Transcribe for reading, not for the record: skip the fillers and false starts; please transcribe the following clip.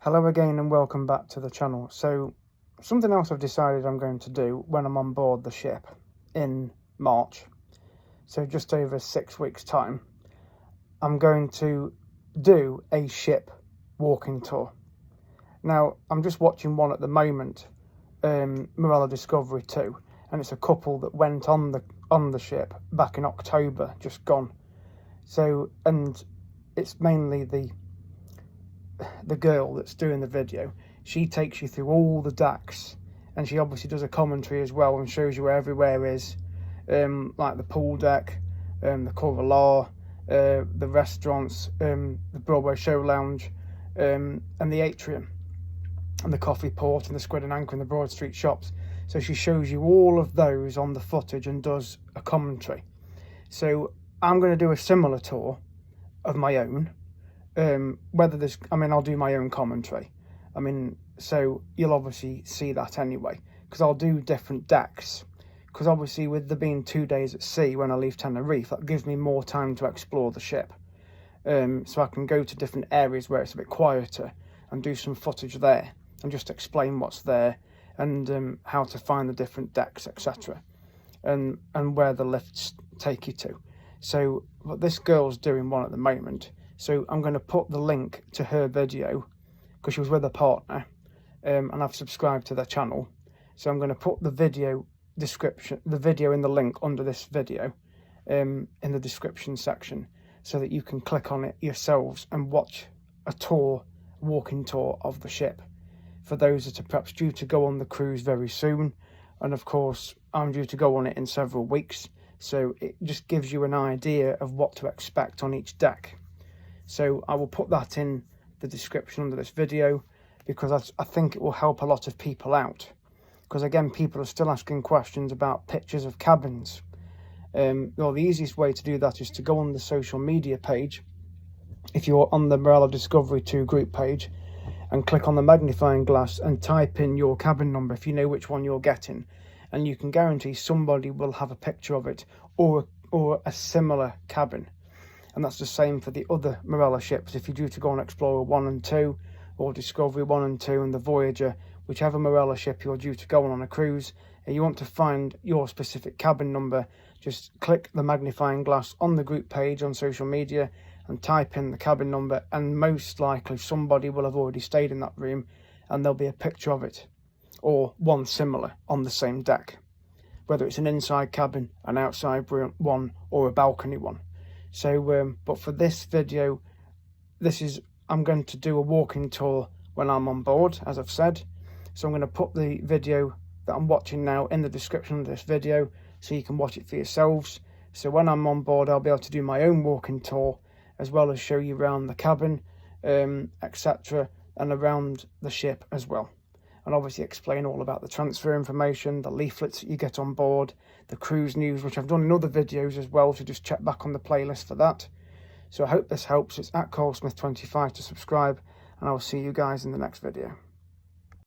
Hello again and welcome back to the channel. So something else I've decided I'm going to do when I'm on board the ship in March, so just over 6 weeks time, I'm going to do a ship walking tour. Now I'm just watching one at the moment, Marella Discovery 2, and it's a couple that went on the ship back in October, just gone. So, and it's mainly the girl that's doing the video. She takes you through all the decks, and she obviously does a commentary as well and shows you where everywhere is, like the pool deck, the Corvalar, the restaurants, the Broadway Show Lounge, and the atrium, and the coffee port, and the Squid and Anchor, and the Broad Street shops. So she shows you all of those on the footage and does a commentary. So I'm going to do a similar tour of my own. I'll do my own commentary. So you'll obviously see that anyway, because I'll do different decks. Because obviously with there being 2 days at sea when I leave Tenerife, that gives me more time to explore the ship. So I can go to different areas where it's a bit quieter and do some footage there and just explain what's there and how to find the different decks, etc. And where the lifts take you to. So what this girl's doing one at the moment. So I'm going to put the link to her video because she was with a partner, and I've subscribed to their channel. So I'm going to put the video in the link under this video, in the description section, so that you can click on it yourselves and watch a walking tour of the ship. For those that are perhaps due to go on the cruise very soon, and of course I'm due to go on it in several weeks. So it just gives you an idea of what to expect on each deck. So I will put that in the description under this video because I think it will help a lot of people out. Because again, people are still asking questions about pictures of cabins. Well, the easiest way to do that is to go on the social media page, if you're on the Marella Discovery 2 group page, and click on the magnifying glass and type in your cabin number if you know which one you're getting. And you can guarantee somebody will have a picture of it or a similar cabin. And that's the same for the other Marella ships. If you're due to go on Explorer 1 and 2, or Discovery 1 and 2, and the Voyager, whichever Marella ship you're due to go on a cruise, and you want to find your specific cabin number, just click the magnifying glass on the group page on social media and type in the cabin number, and most likely somebody will have already stayed in that room and there'll be a picture of it, or one similar on the same deck, whether it's an inside cabin, an outside one, or a balcony one. So, but for this video, I'm going to do a walking tour when I'm on board, as I've said. So I'm going to put the video that I'm watching now in the description of this video, so you can watch it for yourselves. So when I'm on board, I'll be able to do my own walking tour, as well as show you around the cabin, etc., and around the ship as well. And obviously explain all about the transfer information, the leaflets that you get on board, the cruise news, which I've done in other videos as well, so just check back on the playlist for that. So I hope this helps. It's @ColeSmith25 to subscribe, and I will see you guys in the next video.